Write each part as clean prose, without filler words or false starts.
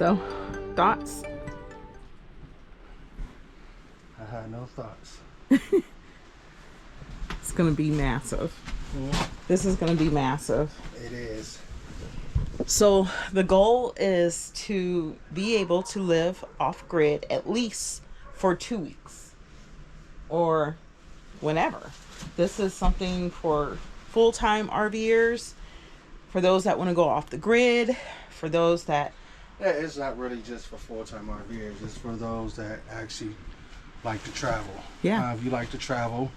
So, thoughts? I had no thoughts. It's gonna be massive. This is gonna be massive. It is. So the goal is to be able to live off grid at least for 2 weeks or whenever. This is something for full-time RVers, for those that want to go off the grid, for those that... Yeah, it's not really just for full-time RVers. It's for those that actually like to travel. Yeah. If you like to travel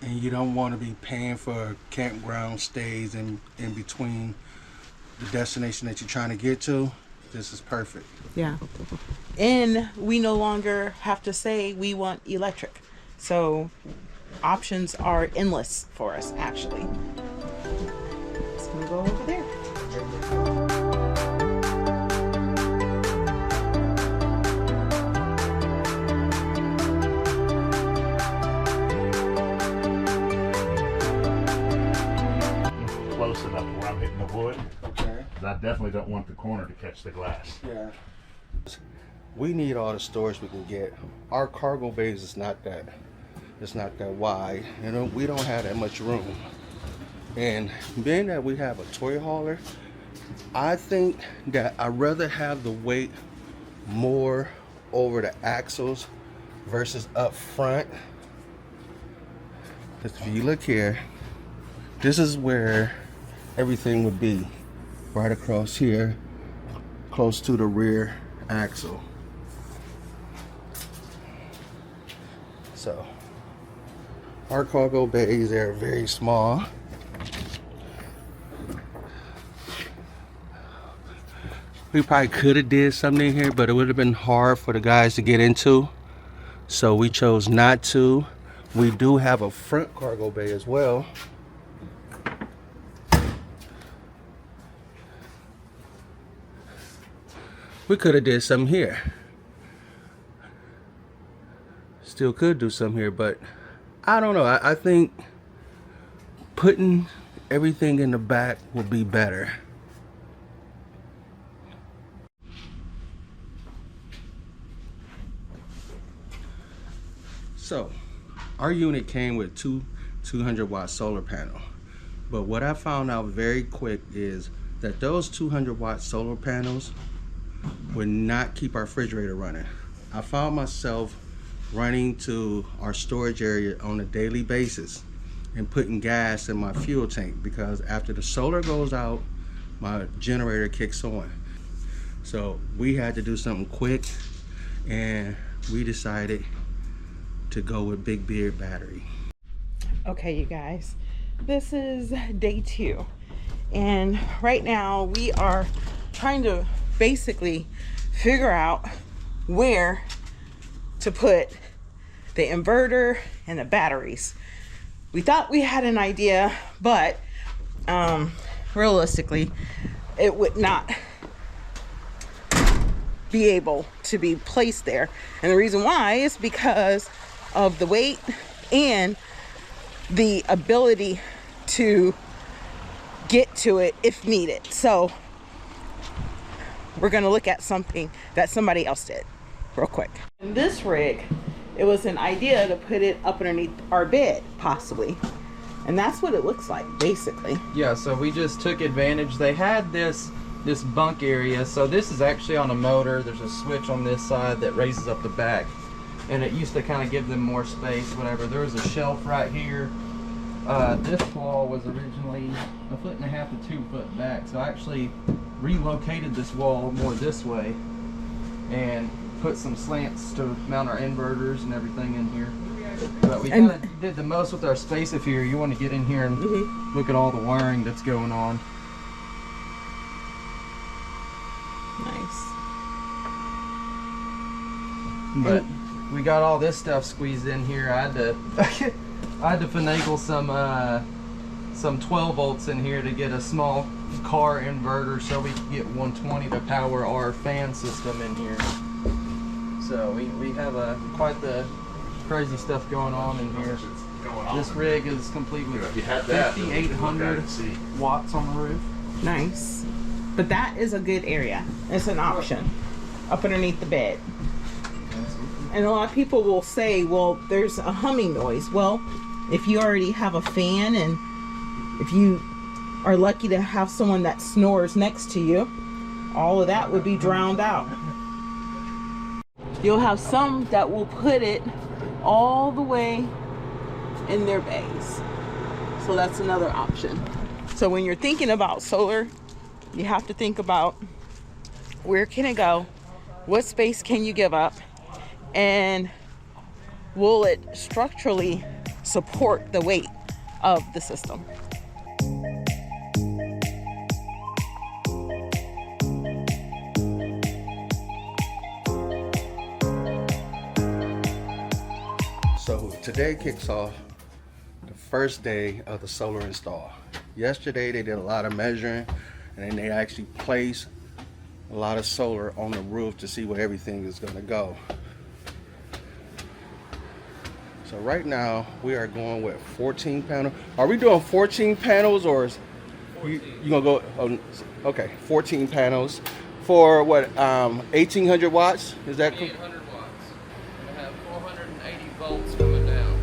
and you don't want to be paying for campground stays in between the destination that you're trying to get to, this is perfect. Yeah. And we no longer have to say we want electric. So options are endless for us, actually. It's gonna go over there. Close enough to where I'm hitting the wood. Okay. I definitely don't want the corner to catch the glass. Yeah. We need all the storage we can get. Our cargo bays is not that. It's not that wide. You know, we don't have that much room. And being that we have a toy hauler, I think that I'd rather have the weight more over the axles versus up front. Because if you look here, this is where everything would be, right across here, close to the rear axle. So our cargo bays are very small. We probably could have did something in here, but it would have been hard for the guys to get into, so we chose not to. We do have a front cargo bay as well. We could have did something here. Still could do something here, but I don't know. I think putting everything in the back will be better. So, our unit came with two 200-watt solar panel. But what I found out very quick is that those 200-watt solar panels would not keep our refrigerator running. I found myself running to our storage area on a daily basis and putting gas in my fuel tank, because after the solar goes out, my generator kicks on. So we had to do something quick, and we decided to go with Big Beard battery. Okay, you guys, this is day 2, and right now we are trying to basically figure out where to put the inverter and the batteries. We thought we had an idea, but realistically it would not be able to be placed there, and the reason why is because of the weight and the ability to get to it if needed. So we're gonna look at something that somebody else did real quick. In this rig, it was an idea to put it up underneath our bed, possibly. And that's what it looks like, basically. Yeah, so we just took advantage. They had this bunk area, so this is actually on a motor. There's a switch on this side that raises up the back, and it used to kind of give them more space, whatever. There was a shelf right here. This wall was originally 1.5 to 2 foot back, so I actually relocated this wall more this way and put some slants to mount our inverters and everything in here. But we kind of did the most with our space up here. You want to get in here and look at all the wiring that's going on. Nice. But we got all this stuff squeezed in here. I had to finagle some 12 volts in here to get a small car inverter so we could get 120 to power our fan system in here. So we have quite the crazy stuff going on in here. This rig is complete with 5,800 watts on the roof. Nice. But that is a good area. It's an option up underneath the bed. And a lot of people will say, well, there's a humming noise. Well, if you already have a fan and if you are lucky to have someone that snores next to you, all of that would be drowned out. You'll have some that will put it all the way in their bays. So that's another option. So when you're thinking about solar, you have to think about where can it go? What space can you give up? And will it structurally support the weight of the system? So today kicks off the first day of the solar install. Yesterday they did a lot of measuring, and then they actually placed a lot of solar on the roof to see where everything is going to go. So right now we are going with 14 panels. Are we doing 14 panels, or is you gonna go? Oh, okay, 14 panels for what? 1,800 watts. Is that? 800 watts. We have 480 volts coming down.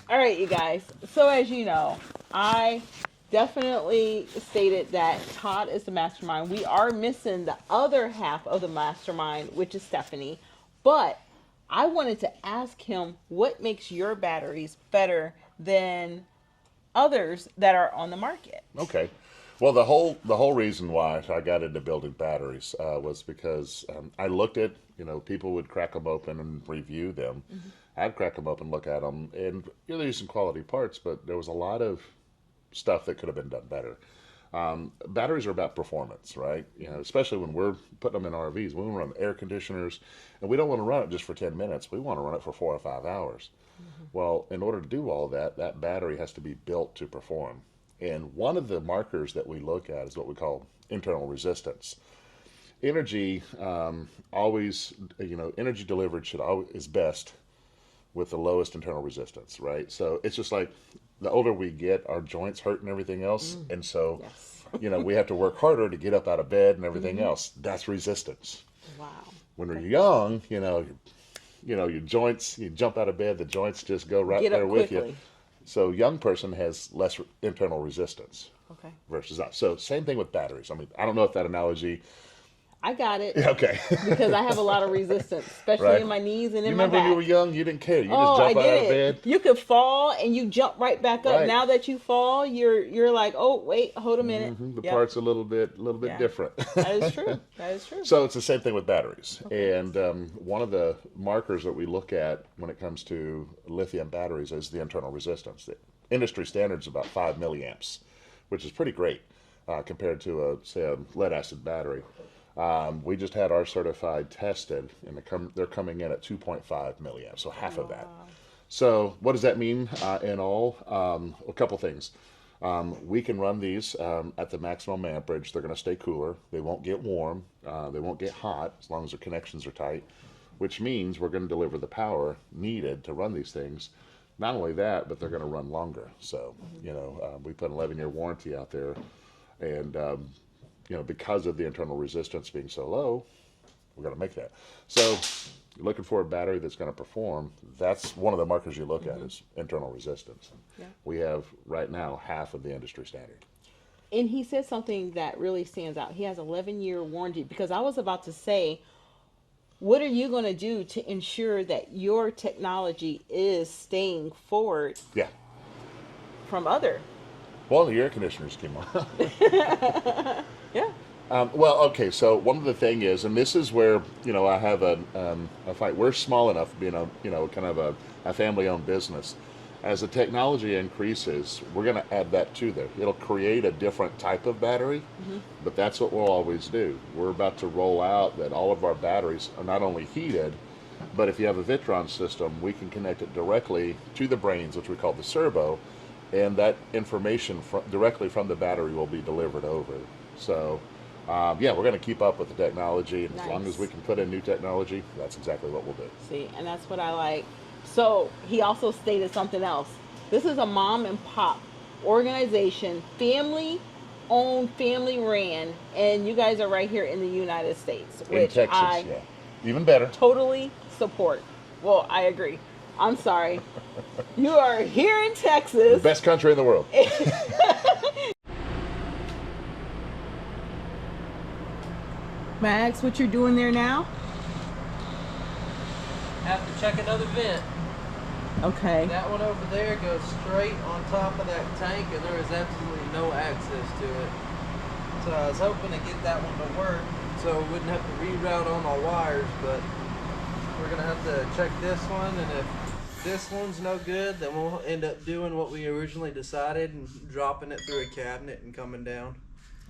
All right, you guys. So as you know, I definitely stated that Todd is the mastermind. We are missing the other half of the mastermind, which is Stephanie. But I wanted to ask him what makes your batteries better than others that are on the market. Okay. Well, the whole reason why I got into building batteries was because I looked at, people would crack them open and review them. Mm-hmm. I'd crack them open, look at them, and they're using quality parts, but there was a lot of stuff that could have been done better. Batteries are about performance, right? Especially when we're putting them in RVs. We want to run air conditioners, and we don't want to run it just for 10 minutes. We want to run it for 4 or 5 hours. Mm-hmm. Well, in order to do all that, that battery has to be built to perform. And one of the markers that we look at is what we call internal resistance. Energy energy delivered is best with the lowest internal resistance, right? So it's just like the older we get, our joints hurt and everything else. And so, yes. We have to work harder to get up out of bed and everything else. That's resistance. Wow. When we're young, your joints, you jump out of bed, the joints just go right there with you. So young person has less internal resistance. Okay. Versus us. So same thing with batteries. I mean, I don't know if that analogy. I got it. Okay. Because I have a lot of resistance, especially in my knees and in my back. You remember when you were young, you didn't care. You just jump out of bed. You could fall and you jump right back up. Right. Now that you fall, you're like, oh wait, hold a minute. Mm-hmm. The part's a little bit different. That is true. That is true. So it's the same thing with batteries. Okay. And one of the markers that we look at when it comes to lithium batteries is the internal resistance. The industry standard is about 5 milliamps, which is pretty great compared to a lead acid battery. We just had our certified tested, and they're coming in at 2.5 milliamps, so half of that. So what does that mean in all? A couple things. We can run these at the maximum amperage. They're going to stay cooler. They won't get warm. They won't get hot as long as their connections are tight, which means we're going to deliver the power needed to run these things. Not only that, but they're going to run longer. So, we put an 11-year warranty out there, and because of the internal resistance being so low, we're going to make that. So you're looking for a battery that's going to perform. That's one of the markers you look at is internal resistance. Yeah. We have right now half of the industry standard. And he said something that really stands out. He has 11-year warranty, because I was about to say, what are you going to do to ensure that your technology is staying forward from other? Well, the air conditioners came on. Yeah. Okay, so one of the thing is, and this is where, I have a fight. We're small enough, being kind of a family-owned business. As the technology increases, we're going to add that to there. It'll create a different type of battery, but that's what we'll always do. We're about to roll out that all of our batteries are not only heated, but if you have a Vitron system, we can connect it directly to the brains, which we call the servo, and that information directly from the battery will be delivered over. So Yeah, we're going to keep up with the technology, and as long Nice. as we can put in new technology, that's exactly what we'll do. See, and that's what I like. So he also stated something else. This is a mom and pop organization, family owned, family ran, and you guys are right here in the United States, In which Texas, I yeah, even better. totally support. Well, I agree. I'm sorry. You are here in Texas. Best country in the world. Max, what you're doing there now? Have to check another vent. Okay. That one over there goes straight on top of that tank, and there is absolutely no access to it. So I was hoping to get that one to work, so we wouldn't have to reroute on our wires, but we're gonna have to check this one, and if this one's no good, then we'll end up doing what we originally decided and dropping it through a cabinet and coming down.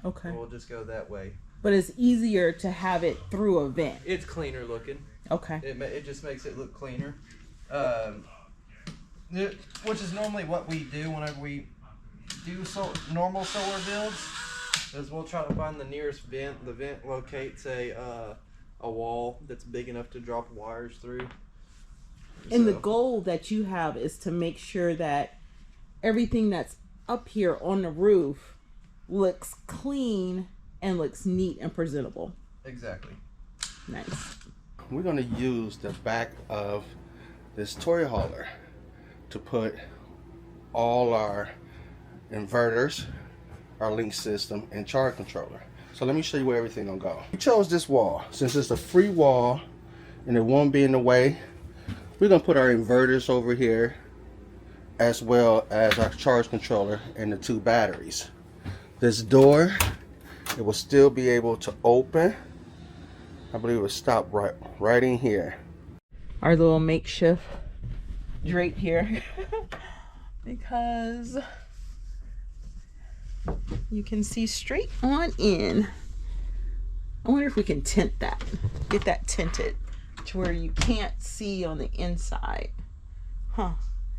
Okay. And we'll just go that way. But it's easier to have it through a vent. It's cleaner looking. Okay. It just makes it look cleaner. Which is normally what we do whenever we do normal solar builds, is we'll try to find the nearest vent. The vent locates a wall that's big enough to drop wires through. And the goal that you have is to make sure that everything that's up here on the roof looks clean and looks neat and presentable. Exactly. Nice. We're going to use the back of this toy hauler to put all our inverters, our link system, and charge controller. So let me show you where everything gonna go. We chose this wall since it's a free wall and it won't be in the way. We're gonna put our inverters over here, as well as our charge controller and the 2 batteries. This door, it will still be able to open. I believe it will stop right in here. Our little makeshift drape here because you can see straight on in. I wonder if we can tint that, get that tinted to where you can't see on the inside. Huh,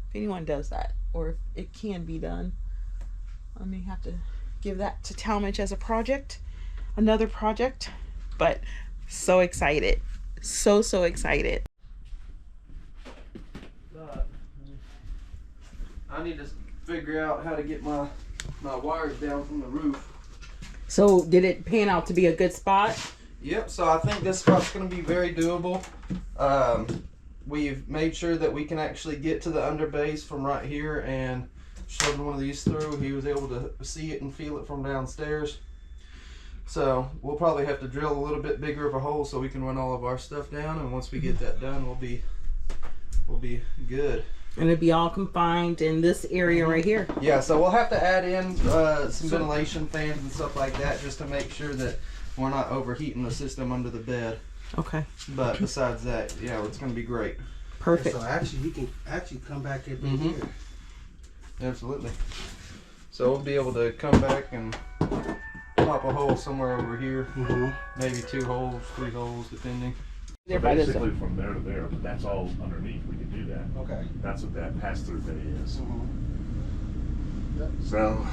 if anyone does that, or if it can be done, I may have to give that to Talmadge as a project, another project. But so excited, so excited. I need to figure out how to get my wires down from the roof. So did it pan out to be a good spot? Yep, so I think this spot's going to be very doable. We've made sure that we can actually get to the underbase from right here, and shoving one of these through, he was able to see it and feel it from downstairs. So we'll probably have to drill a little bit bigger of a hole so we can run all of our stuff down, and once we get that done, we'll be good. And it'd be all confined in this area right here. Yeah, so we'll have to add in some ventilation fans and stuff like that just to make sure that we're not overheating the system under the bed. Okay. But besides that, yeah, it's going to be great. Perfect. So actually, he can actually come back in here. Absolutely. So we'll be able to come back and pop a hole somewhere over here. Maybe 2 holes, 3 holes, depending. So basically from there to there, but that's all underneath. We can do that. Okay. That's what that pass-through bay is. So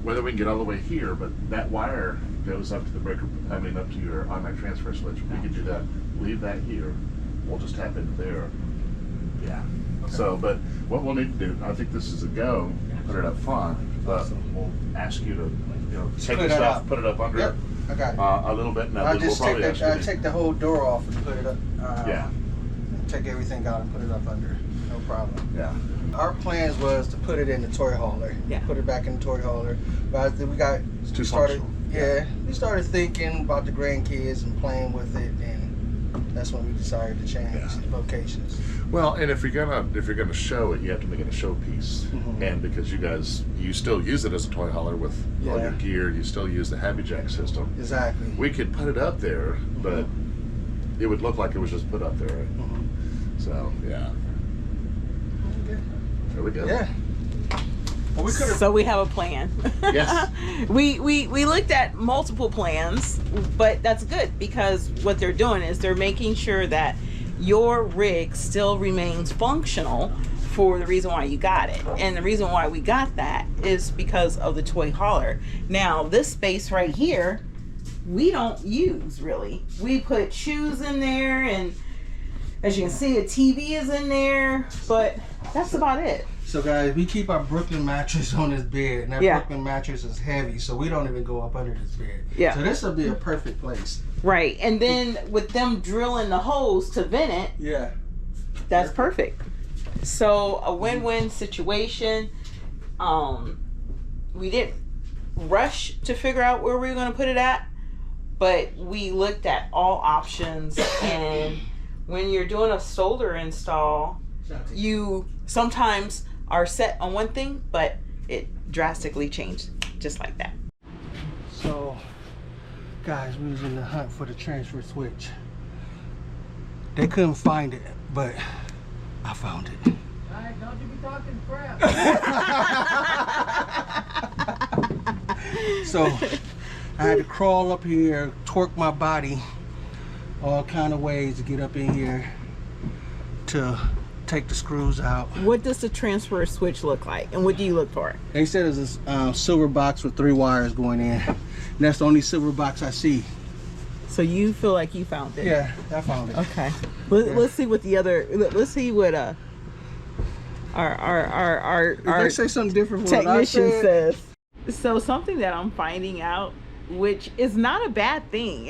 whether we can get all the way here, but that wire goes up to the breaker, I mean up to your automatic transfer switch. We can do that, leave that here. We'll just tap into there. Yeah. Okay. So, but what we'll need to do, I think this is a go, put it up front, but we'll ask you to, take the stuff, put it up under. Yep. I got it. A little bit, and then I'll we'll just probably ask you to take the whole door off and put it up. yeah. Take everything out and put it up under. No problem. Yeah. Our plans was to put it in the toy hauler. Yeah. Put it back in the toy hauler. But we got It's too started. functional. Yeah. We started thinking about the grandkids and playing with it, and that's when we decided to change locations. Well, and if you're gonna show it, you have to make it a showpiece. And because you still use it as a toy hauler with all your gear, you still use the Happy Jack system. Exactly. We could put it up there, but it would look like it was just put up there. Right? So yeah. There we go. Yeah. Well, we So we have a plan. Yes. we looked at multiple plans, but that's good because what they're doing is they're making sure that your rig still remains functional for the reason why you got it. And the reason why we got that is because of the toy hauler. Now this space right here we don't use really. We put shoes in there, and as you can see, a TV is in there, but that's about it. So guys, we keep our Brooklyn mattress on this bed, and that Brooklyn mattress is heavy, so we don't even go up under this bed. Yeah. So this will be a perfect place. Right, and then with them drilling the holes to vent it, Yeah. that's perfect. So a win-win situation. We didn't rush to figure out where we were going to put it at, but we looked at all options. And when you're doing a solar install, you sometimes are set on one thing, but it drastically changed just like that. So guys, we was in the hunt for the transfer switch. They couldn't find it, but I found it. Alright, don't you be talking crap. So I had to crawl up here, torque my body all kind of ways to get up in here to take the screws out. What does the transfer switch look like, and what do you look for? They said it's a silver box with 3 wires going in, and that's the only silver box I see. So you feel like you found it? Yeah, I found it. Okay. Let's see what the other. Let's see what our They say something different from what I technician said. says. So something that I'm finding out, which is not a bad thing.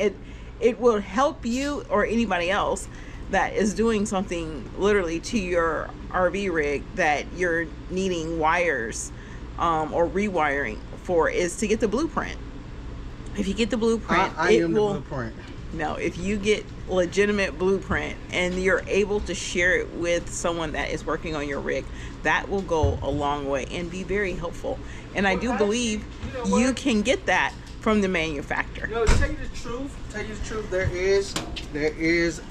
It will help you or anybody else that is doing something literally to your RV rig that you're needing wires or rewiring for, is to get the blueprint. If you get the blueprint, I am the blueprint. No, if you get legitimate blueprint and you're able to share it with someone that is working on your rig, that will go a long way and be very helpful. And I do believe you can get that from the manufacturer. You know, to tell you the truth, there is,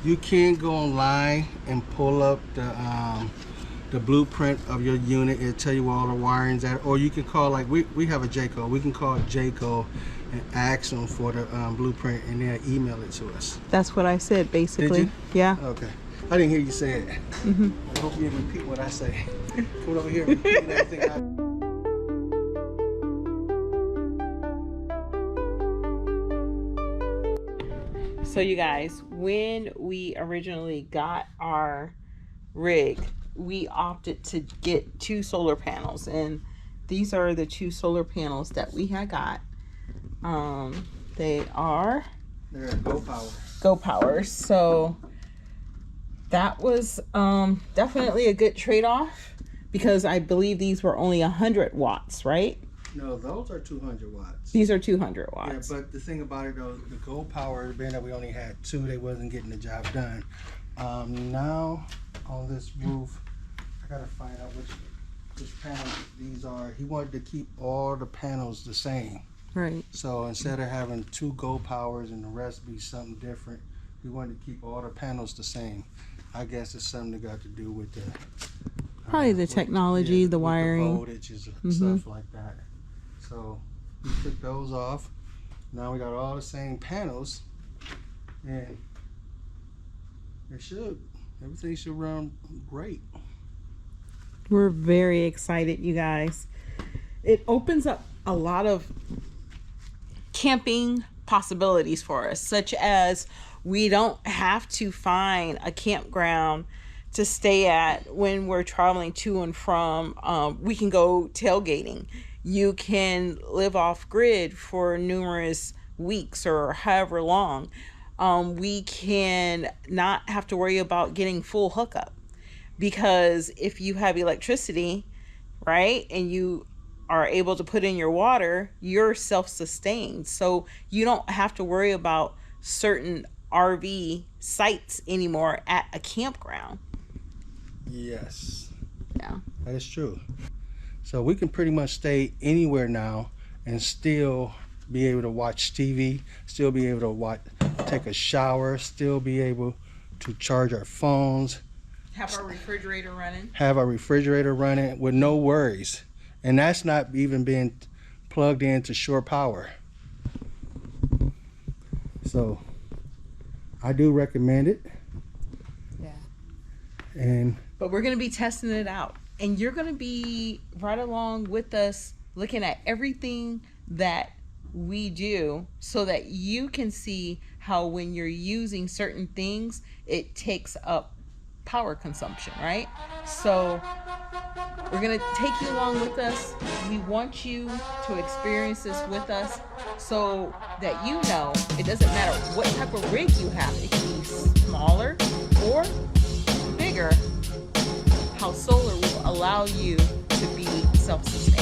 you can go online and pull up the blueprint of your unit. It'll tell you where all the wiring's at, or you can call, like we have a Jayco. We can call Jayco and ask them for the blueprint, and they'll email it to us. That's what I said, basically. Did you? Yeah. Okay. I didn't hear you say it. I hope you didn't repeat what I say. Come over here, repeat everything. So you guys, when we originally got our rig, we opted to get 2 solar panels, and these are the 2 solar panels that we had got. They're Go Power. So that was definitely a good trade-off, because I believe these were only 100 watts, right? No, those are 200 watts. These are 200 watts. Yeah, but the thing about it though, the Go Power, being that we only had 2, they wasn't getting the job done. Now on this roof, I gotta find out which panels these are. He wanted to keep all the panels the same. Right. So instead of having 2 Go Powers and the rest be something different, we wanted to keep all the panels the same. I guess it's something that got to do with the Probably the technology, the wiring. The voltages and stuff like that. So we took those off. Now we got all the same panels, and everything should run great. We're very excited, you guys. It opens up a lot of camping possibilities for us, such as we don't have to find a campground to stay at when we're traveling to and from. We can go tailgating. You can live off grid for numerous weeks or however long. We can not have to worry about getting full hookup, because if you have electricity, right, and you are able to put in your water, you're self-sustained. So you don't have to worry about certain RV sites anymore at a campground. Yes. Yeah. That is true. So we can pretty much stay anywhere now and still be able to watch TV, still be able to take a shower, still be able to charge our phones. Have our refrigerator running. Have our refrigerator running with no worries. And that's not even being plugged into shore power. So I do recommend it. Yeah. But we're going to be testing it out. And you're going to be right along with us looking at everything that we do so that you can see how when you're using certain things, it takes up power consumption, right? So we're gonna take you along with us. We want you to experience this with us so that you know it doesn't matter what type of rig you have. It can be smaller or bigger, how solar will allow you to be self-sustaining.